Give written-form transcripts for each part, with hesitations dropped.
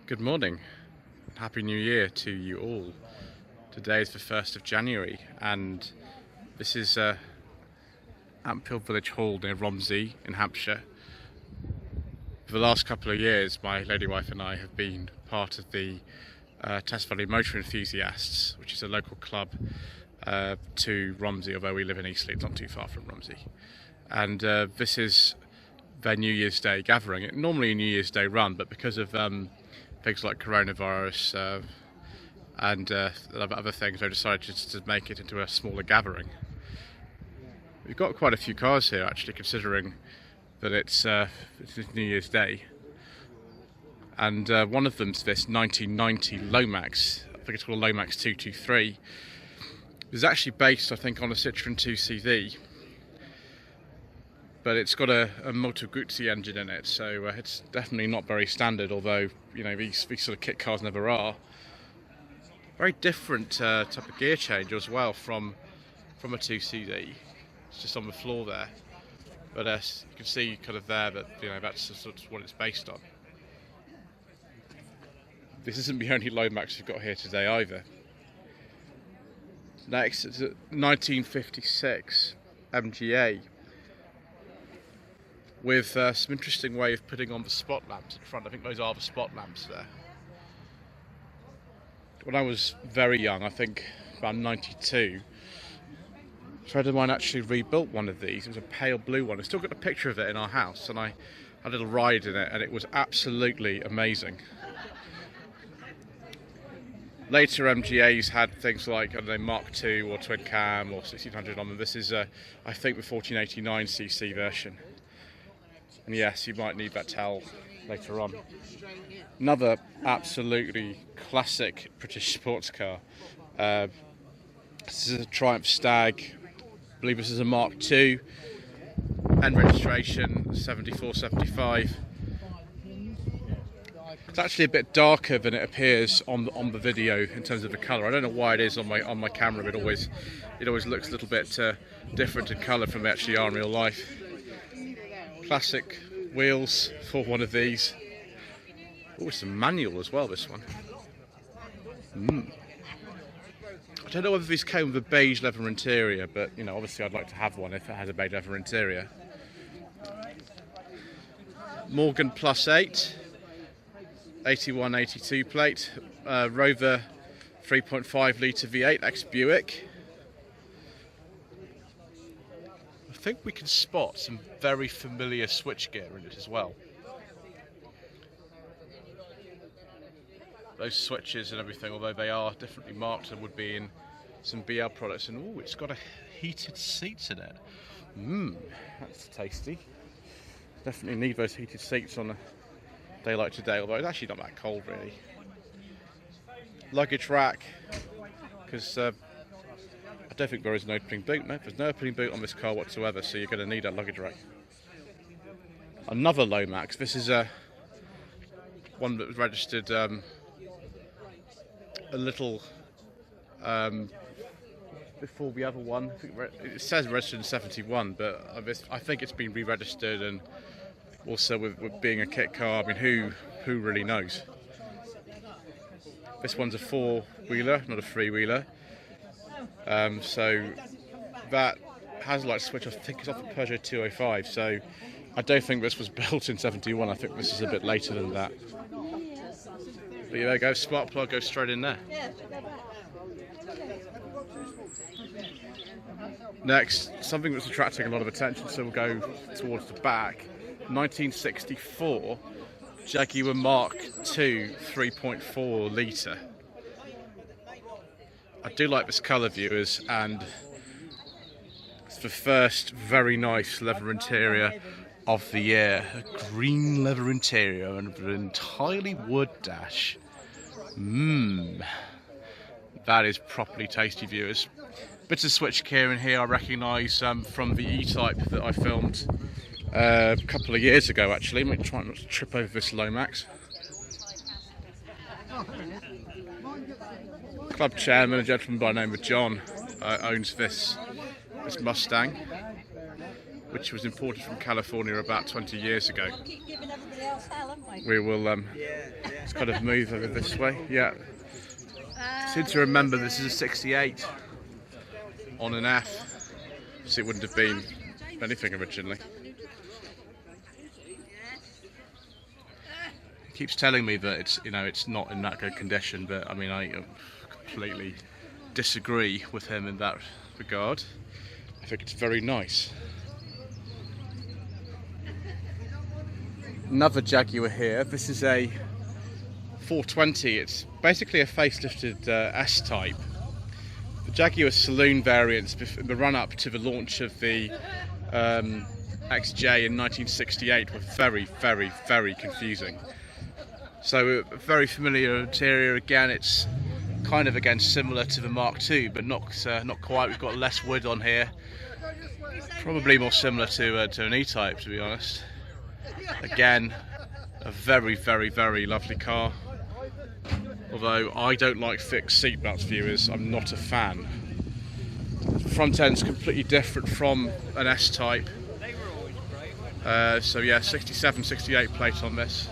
Good morning. Happy New Year to you all. Today is the 1st of January and this is Amphill Village Hall near Romsey in Hampshire. For the last couple of years my lady wife and I have been part of the Test Valley Motor Enthusiasts, which is a local club to Romsey, although we live in Eastleigh, not too far from Romsey. And this is their New Year's Day gathering. Normally a New Year's Day run, but because of things like coronavirus and other things, I decided just to make it into a smaller gathering. We've got quite a few cars here actually, considering that it's New Year's Day. And one of them's this 1990 Lomax, I think it's called a Lomax 223. It's actually based, I think, on a Citroen 2CV. But it's got a Moto Guzzi engine in it, so it's definitely not very standard, although, you know, these sort of kit cars never are. Very different type of gear change as well from a 2CV. It's just on the floor there. But you can see kind of there that, you know, that's sort of what it's based on. This isn't the only Lomax we've got here today either. Next is a 1956 MGA. With some interesting way of putting on the spot lamps in front. I think those are the spot lamps there. When I was very young, I think around 92, a friend of mine actually rebuilt one of these. It was a pale blue one. I still got a picture of it in our house, and I had a little ride in it, and it was absolutely amazing. Later MGAs had things like, I don't know, Mark II or Twin Cam or 1600 on them. This is, I think, the 1489cc version. And yes, you might need that towel later on. Another absolutely classic British sports car. This is a Triumph Stag. I believe this is a Mark II. And registration 7475. It's actually a bit darker than it appears on the video in terms of the colour. I don't know why it is on my camera, but it always looks a little bit different in colour from they actually are in real life. Classic wheels for one of these. Oh, it's a manual as well, this one. I don't know whether these came with a beige leather interior, but you know, obviously I'd like to have one if it has a beige leather interior. Morgan Plus 8, 81-82 plate, Rover 3.5 litre V8 ex-Buick. I think we can spot some very familiar switchgear in it as well. Those switches and everything, although they are differently marked than would be in some BL products. And oh, it's got a heated seats in it. That's tasty. Definitely need those heated seats on a day like today, although it's actually not that cold really. Luggage rack, because I don't think there is an opening boot. No, there's no opening boot on this car whatsoever, so you're going to need that luggage rack. Another Lomax. This is one that was registered a little before the other one. I think it says registered in 71, but I think it's been re-registered, and also with being a kit car, I mean, who really knows? This one's a four-wheeler, not a three-wheeler. So that has a light switch. I think it's off a Peugeot 205, so I don't think this was built in 71. I think this is a bit later than that. But there you go, spark plug goes straight in there. Next, something that's attracting a lot of attention, so we'll go towards the back. 1964 Jaguar Mark II 3.4 litre. I do like this colour, viewers, and it's the first very nice leather interior of the year. A green leather interior and an entirely wood dash. That is properly tasty, viewers. Bits of switchgear in here I recognise from the E-Type that I filmed a couple of years ago actually. I'm trying not to trip over this Lomax. Club chairman, a gentleman by the name of John, owns this Mustang. which was imported from California about 20 years ago. We will let's kind of move over this way. Yeah, seem to remember this is a 68 on an F, so it wouldn't have been anything originally. He keeps telling me that it's, you know, it's not in that good condition, but I mean, I completely disagree with him in that regard. I think it's very nice. Another Jaguar here. This is a 420. It's basically a facelifted S-Type. The Jaguar saloon variants, the run-up to the launch of the XJ in 1968, were very, very, very confusing. So a very familiar interior. Again, it's kind of similar to the Mark II, but not quite. We've got less wood on here. Probably more similar to an E-Type, to be honest. Again, a very, very, very lovely car. Although I don't like fixed seat belts, viewers. I'm not a fan. The front end's completely different from an S-Type. So yeah, 67, 68 plate on this.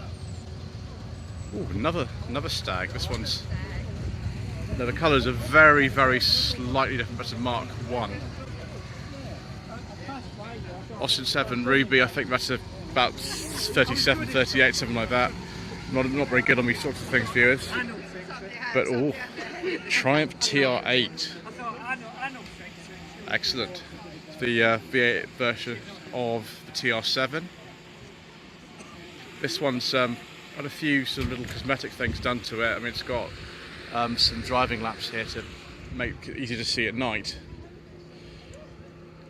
Ooh, another Stag. This one's. Now the colours are very, very slightly different, but it's a Mark I. Austin 7 Ruby. I think that's about 37, 38, something like that. Not very good on these sorts of things, viewers. But oh, Triumph TR8. Excellent. The V8 version of the TR7. This one's had a few sort of little cosmetic things done to it. I mean, it's got some driving laps here to make it easy to see at night.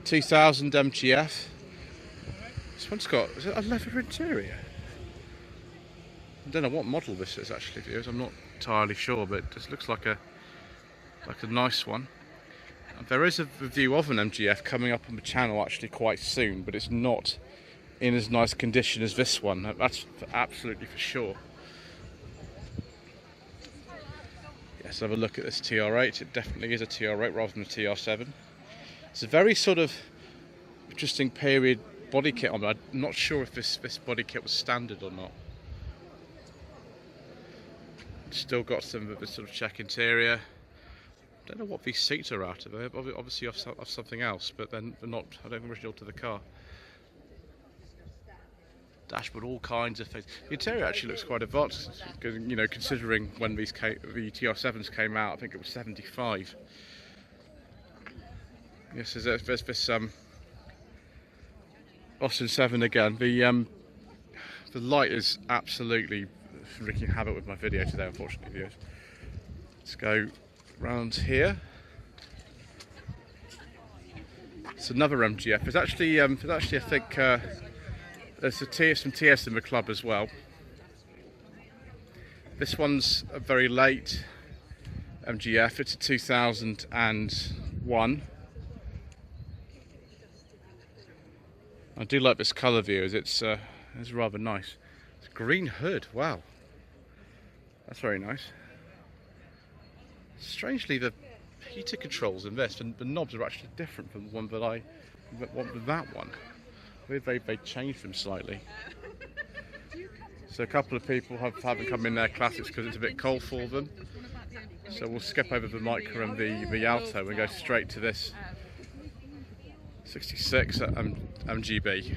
2000 MGF. This one's got, is it a leather interior? I don't know what model this is actually, viewers. I'm not entirely sure, but it just looks like a nice one. There is a review of an MGF coming up on the channel actually quite soon, but it's not in as nice condition as this one. That's absolutely for sure. Let's have a look at this TR8. It definitely is a TR8 rather than a TR7. It's a very sort of interesting period body kit on it. I'm not sure if this body kit was standard or not. Still got some of the sort of check interior. Don't know what these seats are out of. They're obviously off something else, but they're not, I don't think, original to the car. Dashboard, all kinds of things. The interior actually looks quite advanced, you know, considering when the TR7s came out. I think it was 75. Yes, there's this Austin 7 again. The light is absolutely wreaking havoc with my video today, unfortunately, viewers. Let's go round here. It's another MGF. It's actually I think there's some TS in the club as well. This one's a very late MGF. It's a 2001. I do like this colour, viewers. It's rather nice. It's a green hood. Wow, that's very nice. Strangely, the heater controls in this and the knobs are actually different from the one that that one. They changed them slightly. So a couple of people haven't come in their classics because it's a bit cold for them. So we'll skip over the Micra and the Alto and go straight to this 66 at MGB.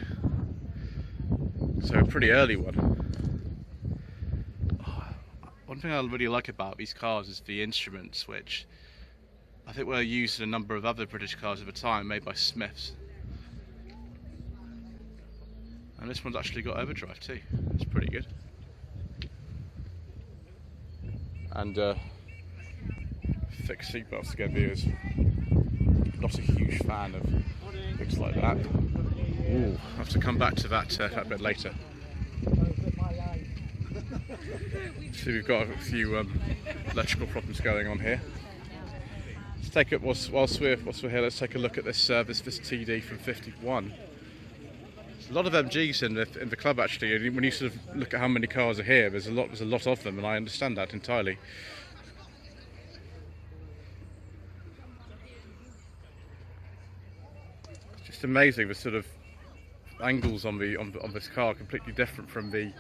So a pretty early one. One thing I really like about these cars is the instruments, which I think were used in a number of other British cars at the time, made by Smiths. And this one's actually got overdrive too. It's pretty good. And fixed seatbelts again, viewers. Not a huge fan of things like that. Ooh, I'll have to come back to that bit later. So we've got a few electrical problems going on here. Let's take it whilst we're here. Let's take a look at this this TD from '51. There's a lot of MGs in the club actually. When you sort of look at how many cars are here, there's a lot of them, and I understand that entirely. It's just amazing the sort of angles on this car are completely different from the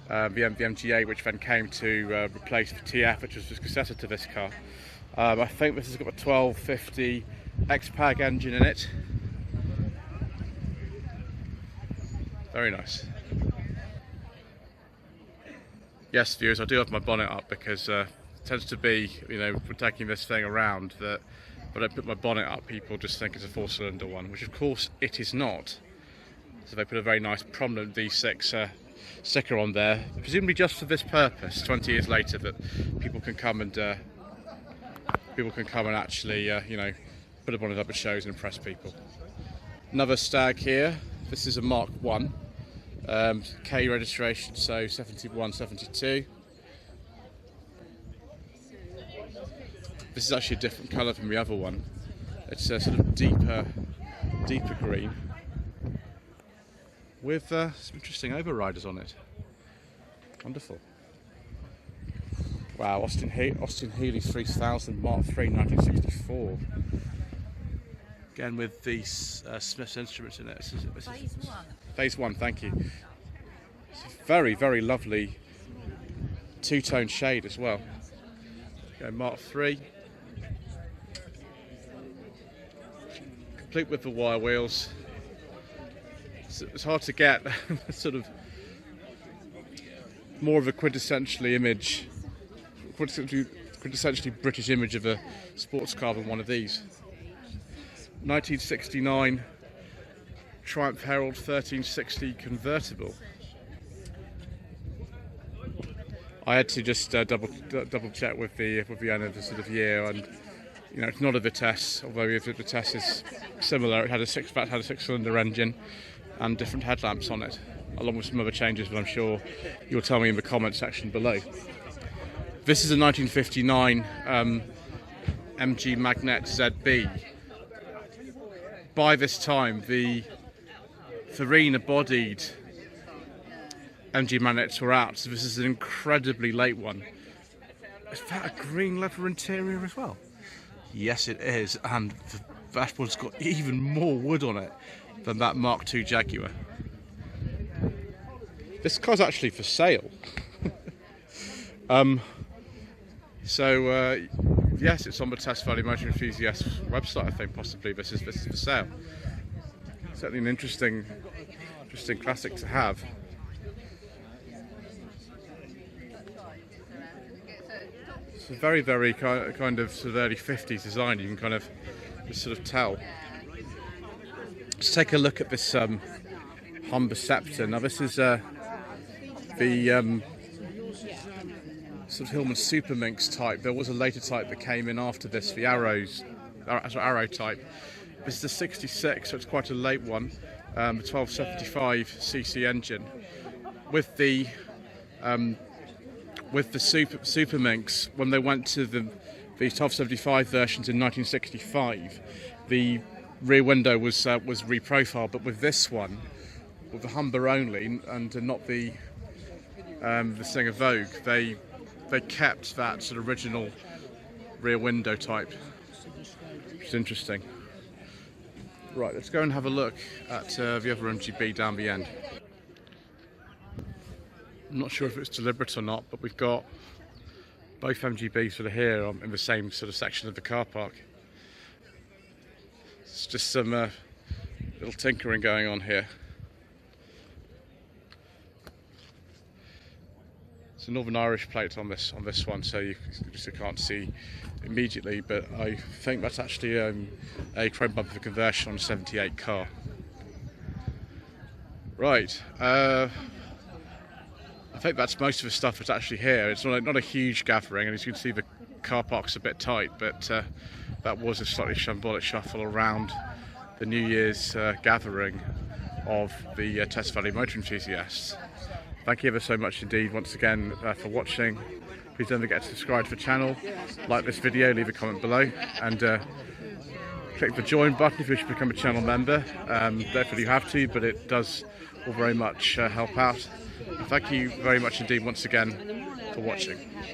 MGA, which then came to replace the TF, which was the successor to this car. I think this has got a 1250 X-Pag engine in it. Very nice. Yes, viewers, I do have my bonnet up because it tends to be, you know, for taking this thing around, that when I put my bonnet up, people just think it's a 4-cylinder one, which of course it is not. So they put a very nice prominent V6 sticker on there, presumably just for this purpose. 20 years later, that people can come and actually, you know, put a bonnet up at shows and impress people. Another Stag here. This is a Mark 1. K registration, so 71, 72. This is actually a different colour from the other one. It's a sort of deeper green with some interesting overriders on it. Wonderful. Wow, Austin Healey 3000 Mark III 1964. Again with the Smith's instruments in it. Phase 1, thank you. It's a very, very lovely two-tone shade as well. Go Mark III. Complete with the wire wheels. It's hard to get sort of more of a quintessentially British image of a sports car than one of these. 1969 Triumph Herald 1360 convertible. I had to just double check with the end of the sort of year, and you know, it's not a Vitesse, although the Vitesse is similar. It had a 6-cylinder engine and different headlamps on it, along with some other changes that I'm sure you'll tell me in the comment section below. This is a 1959 MG Magnet ZB. By this time, the Farina-bodied MG Magnets were out, so this is an incredibly late one. Is that a green leather interior as well? Yes, it is, and the dashboard's got even more wood on it than that Mark II Jaguar. This car's actually for sale. Yes, it's on the Test Valley Motor Enthusiast website. I think possibly this is for sale. Certainly an interesting classic to have. It's a very, very kind of sort of early 50s design. You can kind of just sort of tell. Let's take a look at this Humber Scepter. Now this is the sort of Hillman Super Minx type. There was a later type that came in after this, the Arrow type. This is the 66, so it's quite a late one. 1275cc engine with the Super Minx. When they went to the 1275 versions in 1965, the rear window was reprofiled, but with this one, with the Humber only and not the Singer Vogue, they kept that sort of original rear window type, which is interesting. Right, let's go and have a look at the other MGB down the end. I'm not sure if it's deliberate or not, but we've got both MGBs sort of here in the same sort of section of the car park. It's just some little tinkering going on here. It's a Northern Irish plate on this one, so you can't see immediately, but I think that's actually a chrome bumper conversion on a 78 car. Right, I think that's most of the stuff that's actually here. It's not a huge gathering, and as you can see, the car park's a bit tight, but that was a slightly shambolic shuffle around the New Year's gathering of the Test Valley Motor Enthusiasts. Thank you ever so much indeed once again for watching. Please don't forget to subscribe to the channel, like this video, leave a comment below, and click the join button if you wish to become a channel member. Therefore you have to, but it does all very much help out. And thank you very much indeed once again for watching.